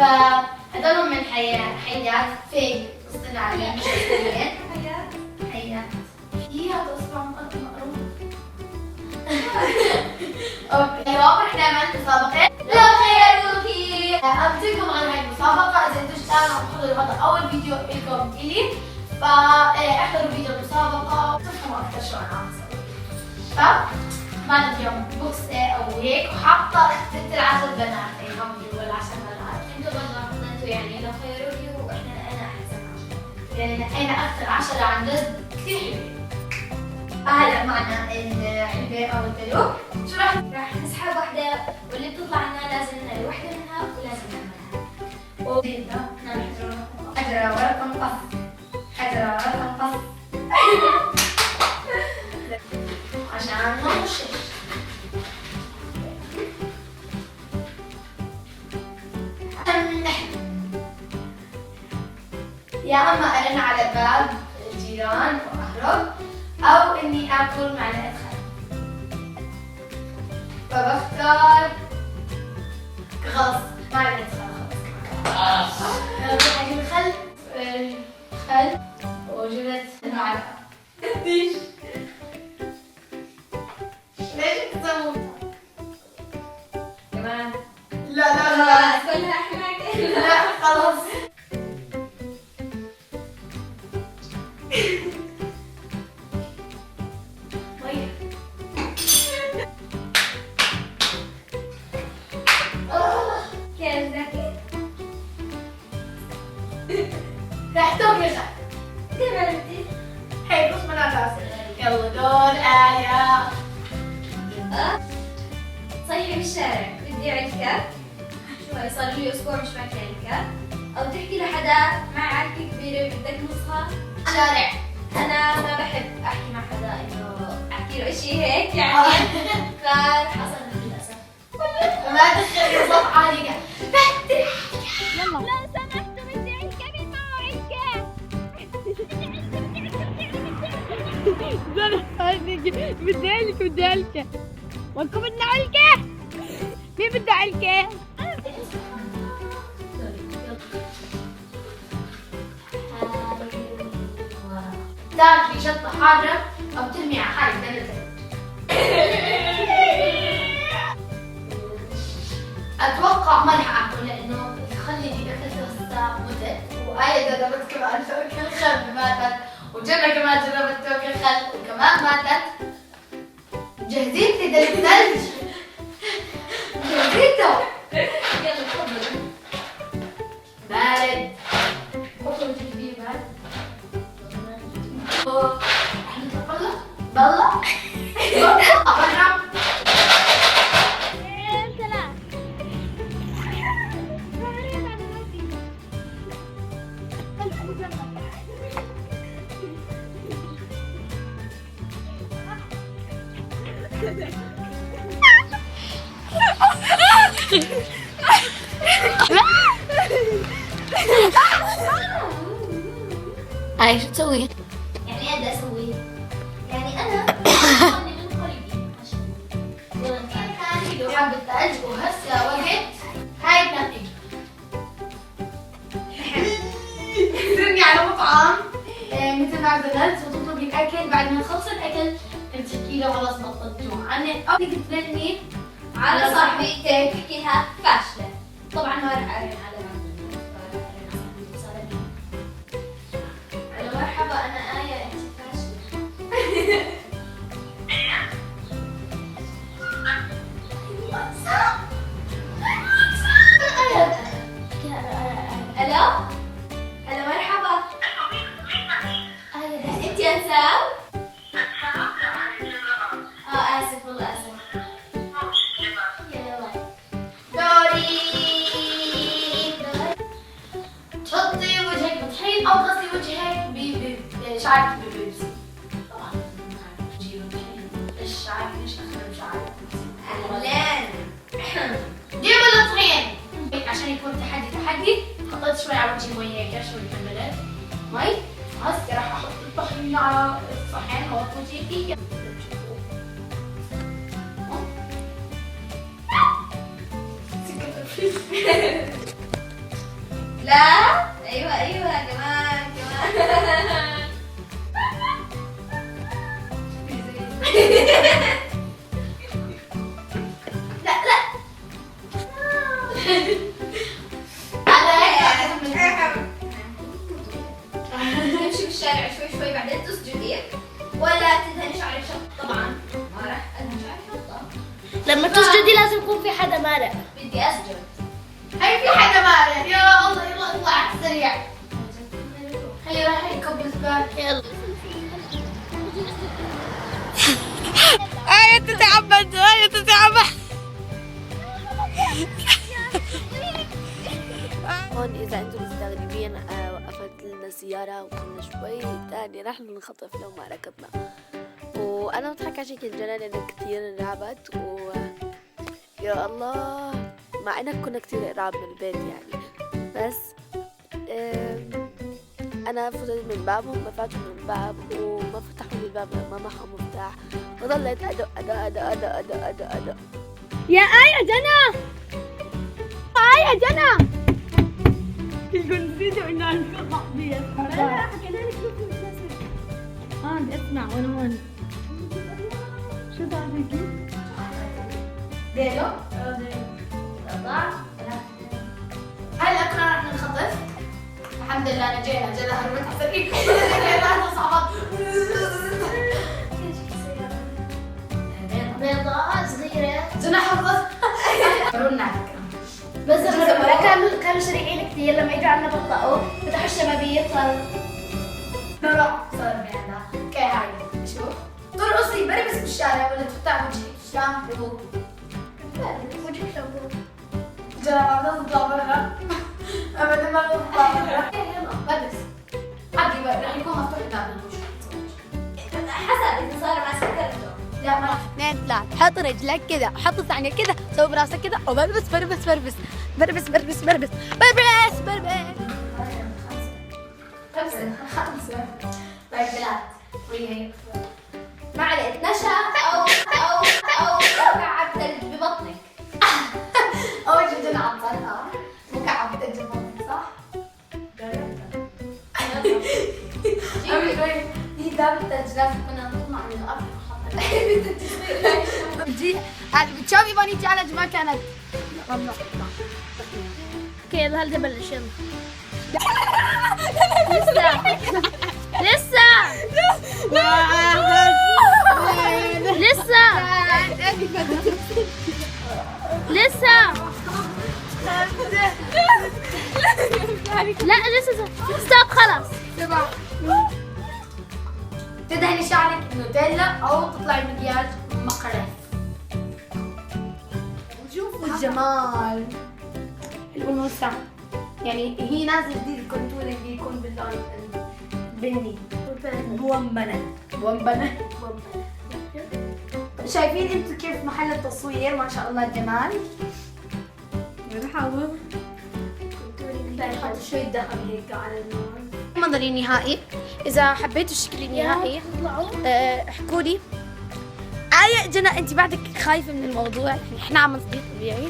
فهذول من حيات فيك اصطناعية مش اصطناعية. حيات في هذا اصبع مقروم. اوكي اليوم رح نعمل مسابقة لو خيروكي. أبديكم عن هاي المسابقة، إذا انتم اشتغلوا بحضروا هذا أول فيديو لكم إلي، فاحضروا فيديو المسابقة وتفهموا أكثر شو أنا عم بسوي. فمعنا اليوم بوكسة أو هيك، وحاطة ست العشر بنات، أي هم ولا 10 بنات. انتوا برضه انتوا يعني لو خيروكي واحنا انا احسن 10. يعني نقينا أكثر 10 عن جد كثير حلوين. هلا معنا الحلبة أو البلو. شو راح نسحب واحدة واللي بتطلع لنا لازم نعمل واحدة منها ولازم نعملها. وزيادة حجرة ورقم قص، حجرة ورقم قص. عشان ما نغشش. يا اما ارن على باب الجيران واهرب، او اني اكل معلقة خل. فبختار خلص معلقة خل. خلص اجيب خل وجبت المعلقة. ليش تسووا كمان لا كلها احنا لا خلص. مية. كيف ذكي؟ رح توقي خل. كيف عرفتي؟ هي بص من راسي. يلا دور آية. تصيحي بالشارع بدي علكة، شوي صار لي اسبوع مش معك علكة، او تحكي لحدا مع علكة كبيرة بدك نصها. شارع. انا ما بحب احكي مع حدا انه احكي له اشي هيك يعني، فرح اصلا للاسف. ما تخلي صوت عالي. يلا لو سمحتوا بدي علكة، مين معه علكة؟ بدي علكة بدي علكة. ولكم بدنا علكة؟ مين بده علكة؟ تاكلي شطة حارة أو ترمي على حالك دلتك. أتوقع ما رح آكل لأنه خلي دي أكلتها متت، وآية جربت كمان تاكل خل ماتت، وجنة كمان جربت تاكل خل وكمان ماتت. جهزيتي دل الثلج. جهزيته. يلا تفضلوا. بارد. حطوا فيه بارد. رح نطلع بالله. برا. سلام. هاي شو تسوي؟ يعني ايه بدي اسوي؟ يعني انا بغني من قلبي هاي لو حبة ثلج وهسه وقت هاي تنقي. ترمي على مطعم مثل ماكدونالدز وتطلبي الأكل، بعد ما تخلصي الأكل تمسكي له خلاص بطلت جوعانة، أو بدك ترني على صاحبتك تحكي لها فاشلة. طبعا ما رح ارن على ماكدونالدز، على مرحبا انا آية انت فاشلة. الو هلا مرحبا. انت انسان؟ اسف والله اسف. يلا باي. دوري. تحطي وجهك بطحين أو تغسلي وجهك بشعرك ببيبسي. طبعا جيبي طحين. ليش شعرك ليش أخرب شعرك؟ اهلا. جيبوا الطحين عشان يكون تحدي. حطيت شوي على وجهي مي هيك شوي كملت مي. هسه راح احط الطحين على الصحن او وجهي. لا ايوه كمان لا على هيك تمشي بالشارع شوي بعدين تسجدي ولا تدهني شعرك شط. طبعا ما راح ادهن شعري شطه. لما تسجدي لازم يكون في حدا مارق. بدي اسجد. هي في حدا مارق. يا الله يلا اطلع على السريع. خلي راح يكب الزبال. يلا. آية تتعبد. هون إذا أنتم مستغربين وقفت لنا سيارة وكنا شوي تاني نحن نخطف لو ما ركضنا، وأنا مضحكة على شكل جنان إنه كتير انرعبت يا الله، مع إنك كنا كتير قراب من البيت يعني، بس أنا فتت من بابهم، ما فاتوا من الباب وما فتحوا لي الباب ما معهم مفتاح، وظليت أدق. يا آية جنى، آية جنى نسيت إنه انقطع بي. لا حكينا لك شوفي بدي أسمع وأنا هون. شو صار فيكي؟ ديلو هلا كنا راح نخطف. الحمد لله نجينا. جينا هربت على السرير. جينا صعبات. بيضاء صغيرة جينا حفظ. رونا على فكرة. بس كانوا سريعين كثير. لما اجوا عنا بطئوا فتحوا الشبابيك صار نروح صار بينا كي هاي شو ترقصي بربس بالشارع ولا تفتح وجهك شلون وجهك شباب. جرى ما نطلع برا ابدا ما نطلع برا. يلا بربس عادي بقى رح يكون مفتوح الباب للوجه. حسب اذا صار مع سكرته. لا ما 2 3 حط رجلك كذا، حط ثانية كذا، سوي براسك كذا وبربس. خمسة طيب 3 وهي ما عليك نشا او كعب ثلج ببطنك. اول شيء جينا عطلنا مكعب ثلج ببطنك صح؟ جيبي شوي هي دام الثلج لازم كنا نطلع من الارض دي بتشوفي بنيتي على ما كانت ممنوع. اوكي يلا هل بلش يلا. لسه لا لسه ستوب خلاص. تدهني شعرك نوتيلا او تطلعي مكياج مقرف. شوفوا الجمال الانوثه. يعني هي نازله جديد الكونتورنج يكون باللون البني بومبنه. شايفين انتوا كيف محل التصوير ما شاء الله الجمال. بحاول حط شوي ذهب هيك على النور. المنظر النهائي. إذا حبيتوا الشكل النهائي احكوا لي. آية جنى أنت بعدك خايفة من الموضوع، يعني إحنا عم نصدق طبيعي.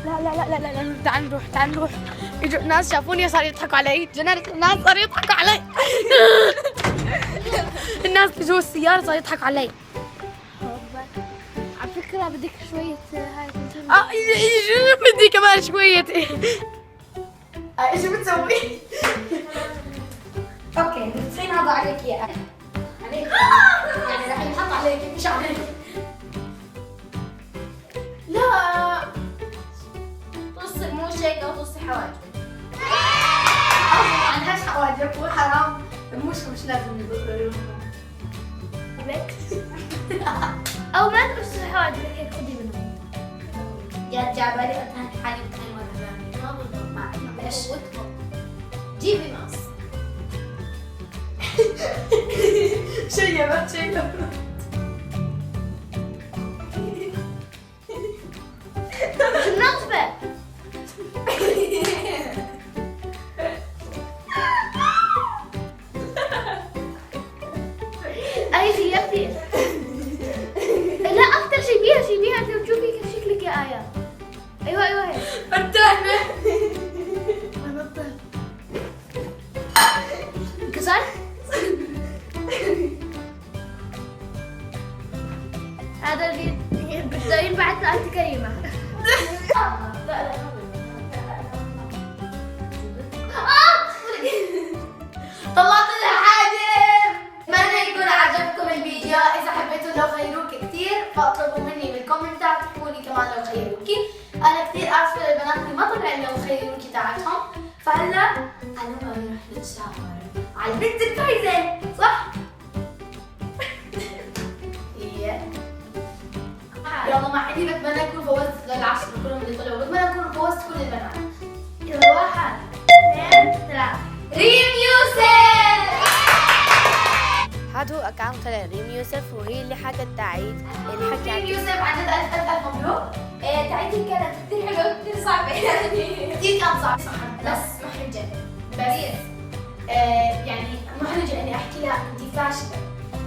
لا تعال نروح. اجوا ناس شافوني صاروا يضحكوا علي. جنى الناس صاروا يضحكوا علي. الناس جوا السيارة صاروا يضحكوا علي. على فكرة بدك شوية هاي بدي كمان شوية. ايش بتسوي؟ اوكي بتصير هذا عليك يا عليك يعني راح ينحط عليك مش عليك. لا طصي رموشك او طصي حواجبك. ما عندهاش حواجب وحرام المشكلة مش لازم يقولوا او ما تقصي حواجبك هيك خذي منهم. يا جعبالي أتهان حالي بتهان مرة ثانية ما بضبط معي ليش؟ جيبي مقص. شيبت شو النطبة؟ اي خيبتي. لا اكثر شيبيها انت بتشوفي كيف شكلك يا آية. ايوه هيك. الثانية تاعتهم. فهلا انا وأمي رح نتشاور على البنت الفايزة، صح؟ هي يلا مع اني بتمنى اكون فوزت للعشرة كلهم اللي طلعوا، بتمنى اكون فوزت كل البنات. يلا 1 2 3 ريم يوسف. هذا هو اكونت طلع ريم يوسف، وهي اللي حكت تعيد الحكي ريم عن يوسف عن جد ألف مبروك. تعيتي كانت كثير حلوة وكثير صعبة يعني. كثير كان صعب صح، بس محرجة. بس يعني محرجة اني احكي لها انت فاشلة،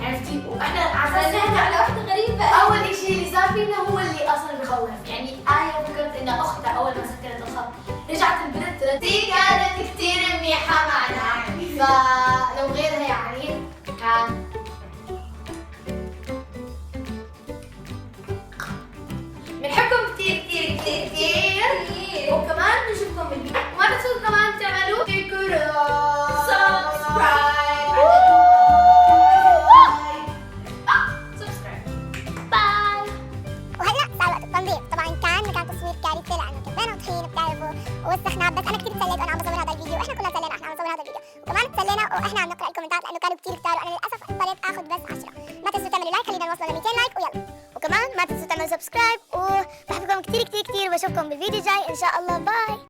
عرفتي؟ واحنا حسينا على واحدة غريبة. اول شيء اللي صار فينا هو اللي اصلا بخوف، يعني آية فكرت انها اختها اول ما سكرت الخط، رجعت البنت دي كانت كثير منيحة معنا، فلو غيرها يعني كان بنحبكم كثير كثير كثير كثير، وكمان بنشوفكم بالفيديو، وما تنسوا كمان تعملوا سبسكرايب. باي. وهلا صار وقت التنظيف. طبعا كان تصوير كارثه لانه كبينا طحين بتعرفوا ووسخناه، بس انا كثير تسليت وانا عم بصور هذا الفيديو، واحنا كلنا تسلينا احنا عم نصور هذا الفيديو، وكمان تسلينا واحنا عم نقرا الكومنتات لانه كانوا كثير كتار، وانا للاسف اضطريت اخذ بس 10. ما تنسوا تعملوا لايك، خلينا نوصل ل 200 لايك ويلا، وكمان ما تنسوا تعملوا سبسكرايب، وبحبكم كثير كثير كثير، وبشوفكم بالفيديو الجاي ان شاء الله. باي.